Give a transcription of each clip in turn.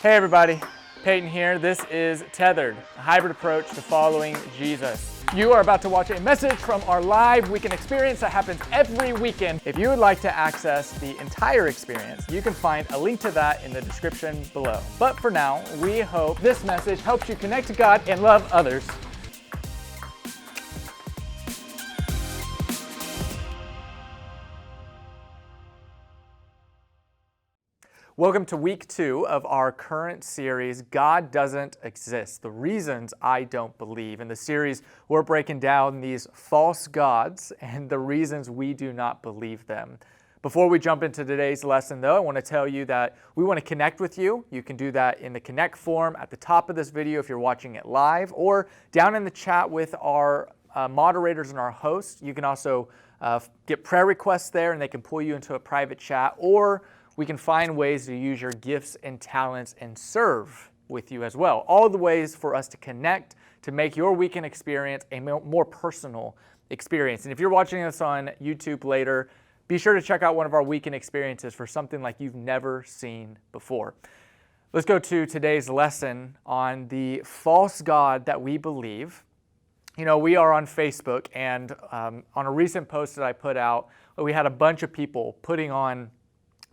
Hey everybody, Peyton here. This is Tethered, a hybrid approach to following Jesus. You are about to watch a message from our live weekend experience that happens every weekend. If you would like to access the entire experience, you can find a link to that in the description below. But for now, we hope this message helps you connect to God and love others. Welcome to week 2 of our current series, God Doesn't Exist, the reasons I don't believe. In the series, we're breaking down these false gods and the reasons we do not believe them. Before we jump into today's lesson, though, I want to tell you that we want to connect with you. You can do that in the connect form at the top of this video if you're watching it live, or down in the chat with our moderators and our hosts. You can also get prayer requests there, and they can pull you into a private chat, or we can find ways to use your gifts and talents and serve with you as well. All the ways for us to connect, to make your weekend experience a more personal experience. And if you're watching this on YouTube later, be sure to check out one of our weekend experiences for something like you've never seen before. Let's go to today's lesson on the false god that we believe. You know, we are on Facebook, and on a recent post that I put out, we had a bunch of people putting on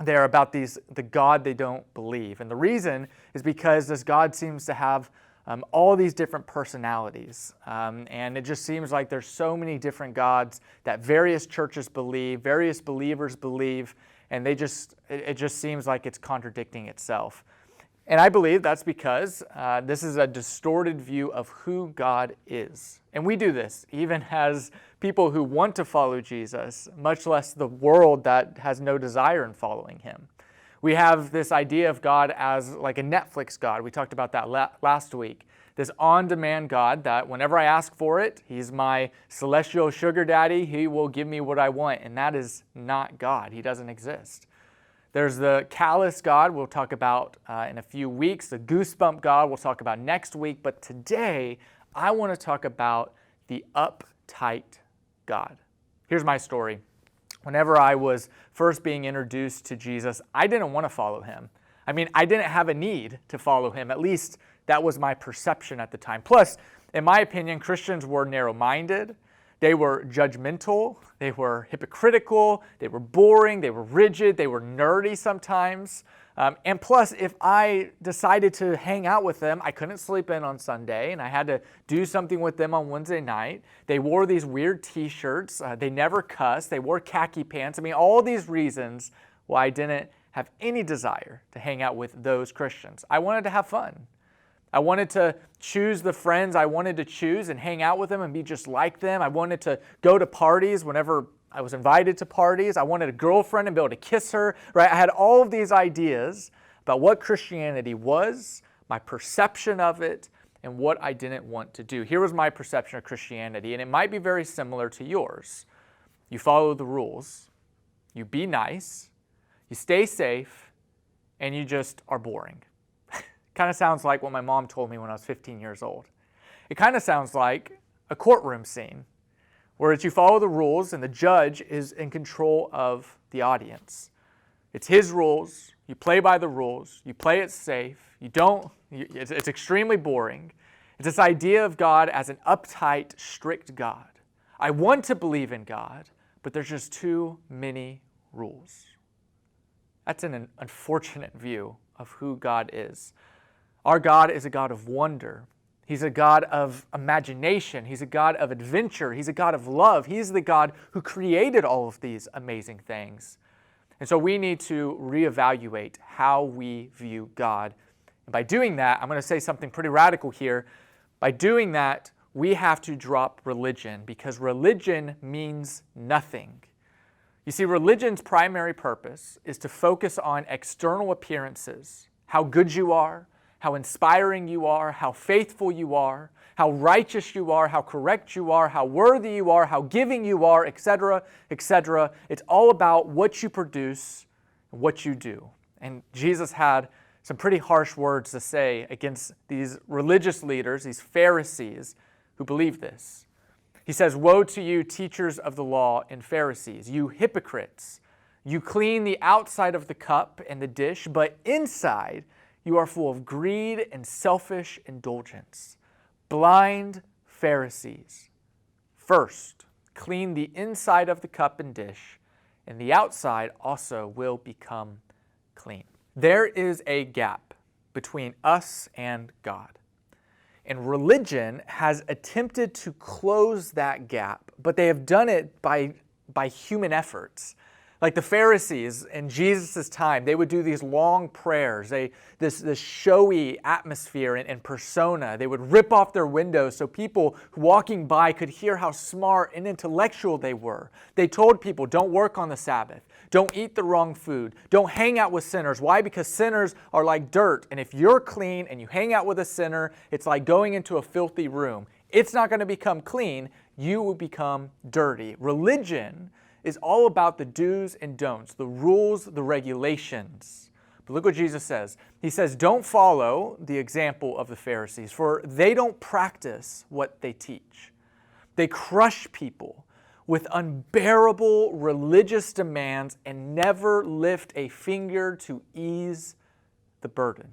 there about the God they don't believe. And the reason is because this God seems to have all these different personalities. And it just seems like there's so many different gods that various churches believe, various believers believe, and it just seems like it's contradicting itself. And I believe that's because this is a distorted view of who God is. And we do this even as people who want to follow Jesus, much less the world that has no desire in following him. We have this idea of God as like a Netflix God. We talked about that last week. This on-demand God that whenever I ask for it, he's my celestial sugar daddy. He will give me what I want. And that is not God. He doesn't exist. There's the callous God we'll talk about in a few weeks. The goosebump God we'll talk about next week. But today, I want to talk about the uptight God. Here's my story. Whenever I was first being introduced to Jesus, I didn't want to follow him. I mean, I didn't have a need to follow him. At least that was my perception at the time. Plus, in my opinion, Christians were narrow-minded. They were judgmental, they were hypocritical, they were boring, they were rigid, they were nerdy sometimes. And plus, if I decided to hang out with them, I couldn't sleep in on Sunday, and I had to do something with them on Wednesday night. They wore these weird t-shirts, they never cussed, they wore khaki pants. I mean, all these reasons why I didn't have any desire to hang out with those Christians. I wanted to have fun. I wanted to choose the friends I wanted to choose and hang out with them and be just like them. I wanted to go to parties whenever I was invited to parties. I wanted a girlfriend and be able to kiss her, right? I had all of these ideas about what Christianity was, my perception of it, and what I didn't want to do. Here was my perception of Christianity, and it might be very similar to yours. You follow the rules, you be nice, you stay safe, and you just are boring. Kind of sounds like what my mom told me when I was 15 years old. It kind of sounds like a courtroom scene where you follow the rules and the judge is in control of the audience. It's his rules. You play by the rules. You play it safe. It's extremely boring. It's this idea of God as an uptight, strict God. I want to believe in God, but there's just too many rules. That's an unfortunate view of who God is. Our God is a God of wonder. He's a God of imagination. He's a God of adventure. He's a God of love. He's the God who created all of these amazing things. And so we need to reevaluate how we view God. And by doing that, I'm going to say something pretty radical here. By doing that, we have to drop religion because religion means nothing. You see, religion's primary purpose is to focus on external appearances, how good you are, how inspiring you are, how faithful you are, how righteous you are, how correct you are, how worthy you are, how giving you are, etc., etc. It's all about what you produce and what you do. And Jesus had some pretty harsh words to say against these religious leaders, these Pharisees who believe this. He says, "Woe to you, teachers of the law and Pharisees, you hypocrites! You clean the outside of the cup and the dish, but inside You are full of greed and selfish indulgence. Blind Pharisees. First, clean the inside of the cup and dish, and the outside also will become clean. There is a gap between us and God. And religion has attempted to close that gap, but they have done it by human efforts. Like the Pharisees in Jesus' time, they would do these long prayers, this showy atmosphere and persona. They would rip off their windows so people walking by could hear how smart and intellectual they were. They told people, don't work on the Sabbath, don't eat the wrong food, don't hang out with sinners. Why? Because sinners are like dirt, and if you're clean and you hang out with a sinner, it's like going into a filthy room. It's not going to become clean, you will become dirty. Religion is all about the do's and don'ts, the rules, the regulations. But look what Jesus says. He says, don't follow the example of the Pharisees, for they don't practice what they teach. They crush people with unbearable religious demands and never lift a finger to ease the burden.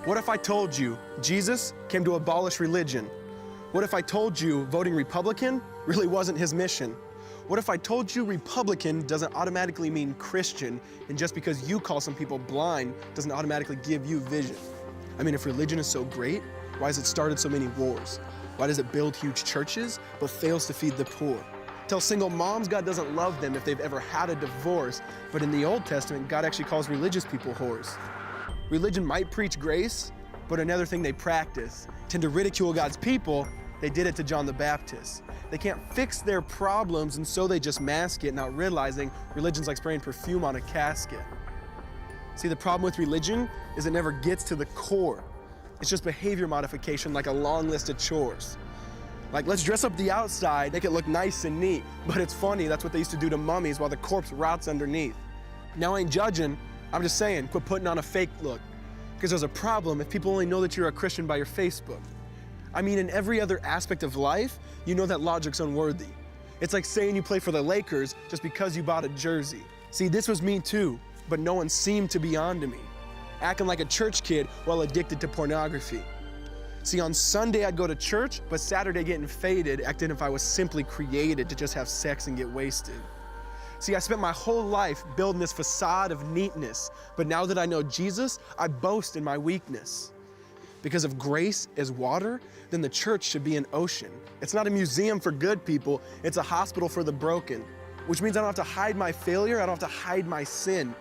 What if I told you Jesus came to abolish religion? What if I told you voting Republican really wasn't his mission? What if I told you Republican doesn't automatically mean Christian, and just because you call some people blind doesn't automatically give you vision? I mean, if religion is so great, why has it started so many wars? Why does it build huge churches but fails to feed the poor? Tell single moms God doesn't love them if they've ever had a divorce, but in the Old Testament, God actually calls religious people whores. Religion might preach grace, but another thing they practice. Tend to ridicule God's people. They did it to John the Baptist. They can't fix their problems, and so they just mask it, not realizing religion's like spraying perfume on a casket. See, the problem with religion is it never gets to the core. It's just behavior modification, like a long list of chores. Like, let's dress up the outside, make it look nice and neat. But it's funny, that's what they used to do to mummies while the corpse rots underneath. Now, I ain't judging. I'm just saying, quit putting on a fake look. Because there's a problem if people only know that you're a Christian by your Facebook. I mean, in every other aspect of life, you know that logic's unworthy. It's like saying you play for the Lakers just because you bought a jersey. See, this was me too, but no one seemed to be on to me. Acting like a church kid while addicted to pornography. See, on Sunday I'd go to church, but Saturday getting faded, acting if I was simply created to just have sex and get wasted. See, I spent my whole life building this facade of neatness, but now that I know Jesus, I boast in my weakness. Because if grace is water, then the church should be an ocean. It's not a museum for good people, it's a hospital for the broken, which means I don't have to hide my failure, I don't have to hide my sin,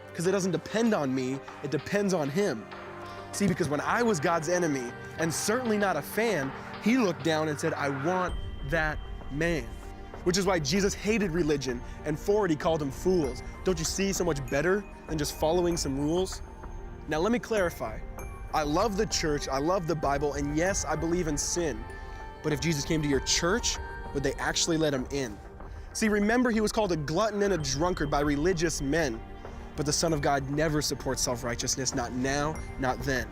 because it doesn't depend on me, it depends on Him. See, because when I was God's enemy, and certainly not a fan, He looked down and said, I want that man. Which is why Jesus hated religion, and for it He called them fools. Don't you see so much better than just following some rules? Now let me clarify. I love the church, I love the Bible, and yes, I believe in sin. But if Jesus came to your church, would they actually let Him in? See, remember He was called a glutton and a drunkard by religious men. But the Son of God never supports self-righteousness, not now, not then.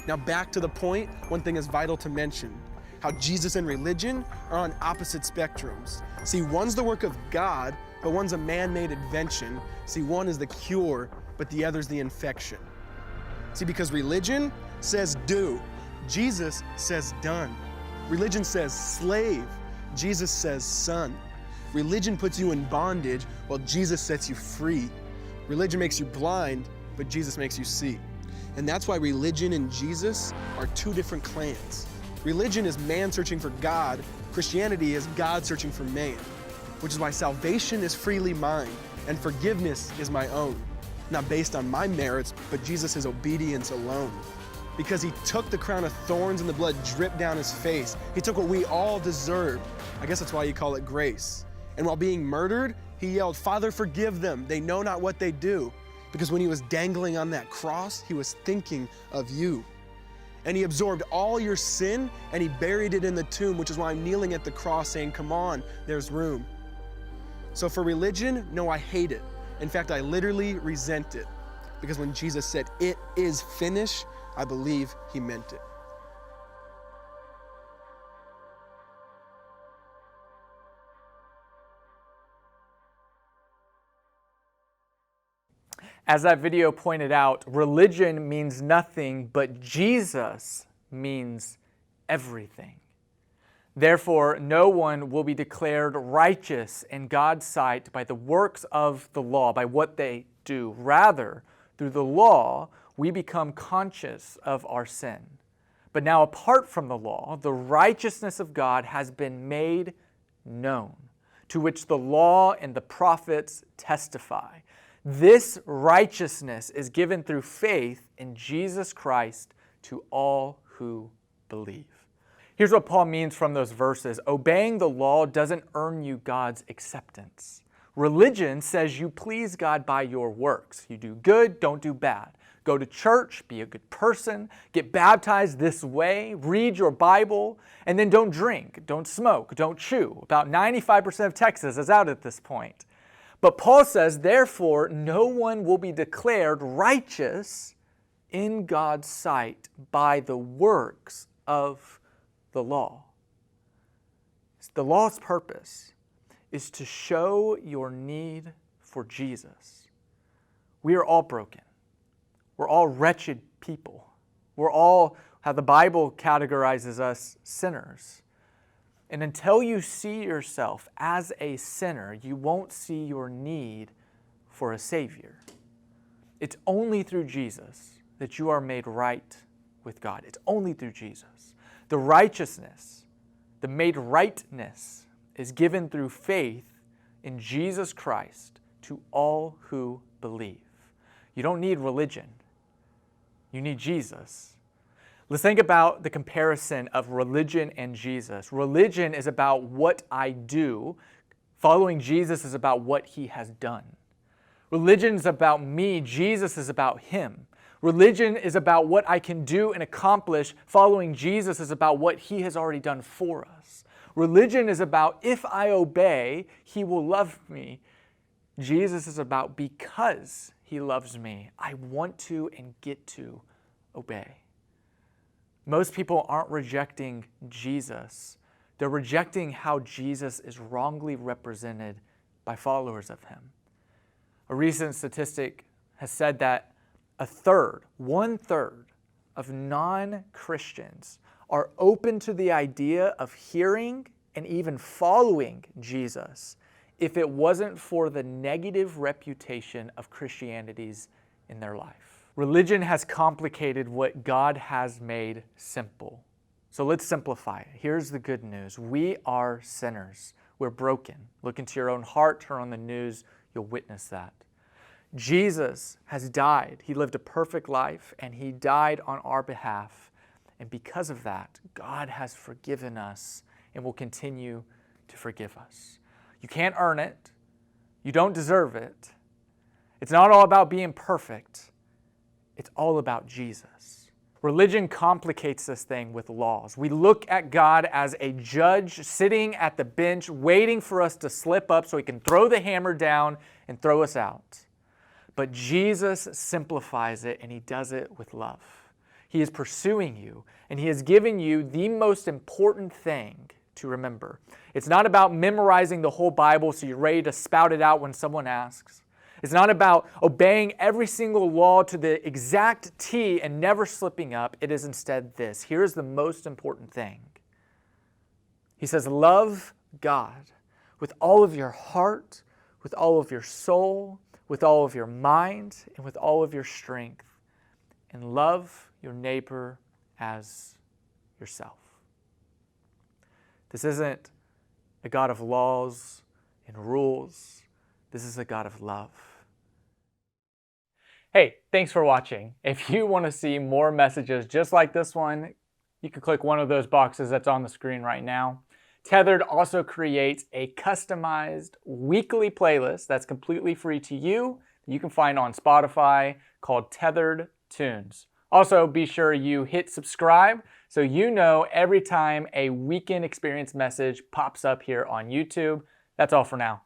Now back to the point, one thing is vital to mention. How Jesus and religion are on opposite spectrums. See, one's the work of God, but one's a man-made invention. See, one is the cure, but the other's the infection. See, because religion says do, Jesus says done. Religion says slave, Jesus says son. Religion puts you in bondage, while Jesus sets you free. Religion makes you blind, but Jesus makes you see. And that's why religion and Jesus are two different clans. Religion is man searching for God. Christianity is God searching for man. Which is why salvation is freely mine and forgiveness is my own. Not based on my merits, but Jesus' obedience alone. Because He took the crown of thorns and the blood dripped down His face. He took what we all deserved. I guess that's why you call it grace. And while being murdered, He yelled, Father, forgive them. They know not what they do. Because when He was dangling on that cross, He was thinking of you. And He absorbed all your sin and He buried it in the tomb, which is why I'm kneeling at the cross saying, come on, there's room. So for religion, no, I hate it. In fact, I literally resent it. Because when Jesus said, "It is finished," I believe he meant it. As that video pointed out, religion means nothing, but Jesus means everything. Therefore, no one will be declared righteous in God's sight by the works of the law, by what they do. Rather, through the law, we become conscious of our sin. But now, apart from the law, the righteousness of God has been made known, to which the law and the prophets testify. This righteousness is given through faith in Jesus Christ to all who believe. Here's what Paul means from those verses. Obeying the law doesn't earn you God's acceptance. Religion says you please God by your works. You do good, don't do bad. Go to church, be a good person, get baptized this way, read your Bible, and then don't drink, don't smoke, don't chew. About 95% of Texas is out at this point. But Paul says, therefore, no one will be declared righteous in God's sight by the works of the law. The law's purpose is to show your need for Jesus. We are all broken. We're all wretched people. We're all, how the Bible categorizes us, sinners. And until you see yourself as a sinner, you won't see your need for a Savior. It's only through Jesus that you are made right with God. It's only through Jesus. The righteousness, the made rightness, is given through faith in Jesus Christ to all who believe. You don't need religion. You need Jesus. Let's think about the comparison of religion and Jesus. Religion is about what I do. Following Jesus is about what he has done. Religion is about me. Jesus is about him. Religion is about what I can do and accomplish. Following Jesus is about what he has already done for us. Religion is about if I obey, he will love me. Jesus is about because he loves me, I want to and get to obey. Most people aren't rejecting Jesus. They're rejecting how Jesus is wrongly represented by followers of him. A recent statistic has said that one-third of non-Christians are open to the idea of hearing and even following Jesus if it wasn't for the negative reputation of Christianity's in their life. Religion has complicated what God has made simple. So let's simplify it. Here's the good news. We are sinners. We're broken. Look into your own heart, turn on the news, you'll witness that. Jesus has died. He lived a perfect life, and he died on our behalf. And because of that, God has forgiven us and will continue to forgive us. You can't earn it. You don't deserve it. It's not all about being perfect. It's all about Jesus. Religion complicates this thing with laws. We look at God as a judge sitting at the bench waiting for us to slip up so he can throw the hammer down and throw us out. But Jesus simplifies it, and he does it with love. He is pursuing you, and he has given you the most important thing to remember. It's not about memorizing the whole Bible so you're ready to spout it out when someone asks. It's not about obeying every single law to the exact T and never slipping up. It is instead this. Here's the most important thing. He says, love God with all of your heart, with all of your soul, with all of your mind, and with all of your strength. And love your neighbor as yourself. This isn't a God of laws and rules. This is a God of love. Hey, thanks for watching. If you want to see more messages just like this one, you can click one of those boxes that's on the screen right now. Tethered also creates a customized weekly playlist that's completely free to you that you can find on Spotify called Tethered Tunes. Also, be sure you hit subscribe so you know every time a Weekend Experience message pops up here on YouTube. That's all for now.